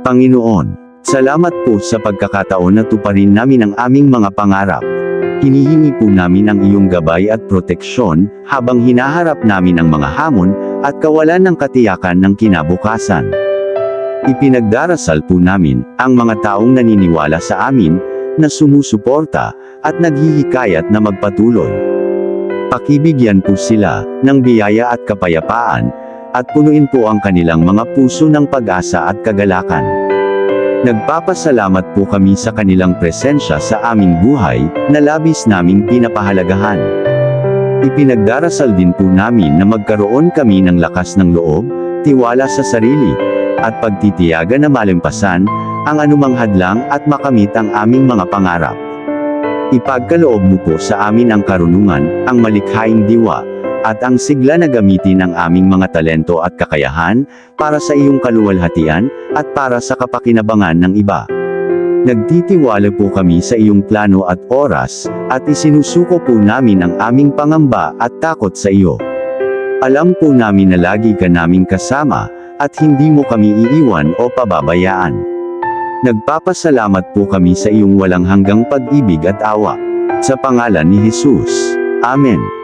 Panginoon, salamat po sa pagkakataon na tuparin namin ang aming mga pangarap. Hinihingi po namin ang iyong gabay at proteksyon, habang hinaharap namin ang mga hamon, at kawalan ng katiyakan ng kinabukasan. Ipinagdarasal po namin, ang mga taong naniniwala sa amin, na sumusuporta, at naghihikayat na magpatuloy. Pakibigyan po sila, ng biyaya at kapayapaan, at punuin po ang kanilang mga puso ng pag-asa at kagalakan. Nagpapasalamat po kami sa kanilang presensya sa aming buhay, na labis naming pinapahalagahan. Ipinagdarasal din po namin na magkaroon kami ng lakas ng loob, tiwala sa sarili, at pagtitiyaga na malimpasan ang anumang hadlang at makamit ang aming mga pangarap. Ipagkaloob mo po sa amin ang karunungan, ang malikhaing diwa, at ang sigla na gamitin ang aming mga talento at kakayahan, para sa iyong kaluwalhatian, at para sa kapakinabangan ng iba. Nagtitiwala po kami sa iyong plano at oras, at isinusuko po namin ang aming pangamba at takot sa iyo. Alam po namin na lagi ka naming kasama, at hindi mo kami iiwan o pababayaan. Nagpapasalamat po kami sa iyong walang hanggang pag-ibig at awa. Sa pangalan ni Jesus. Amen.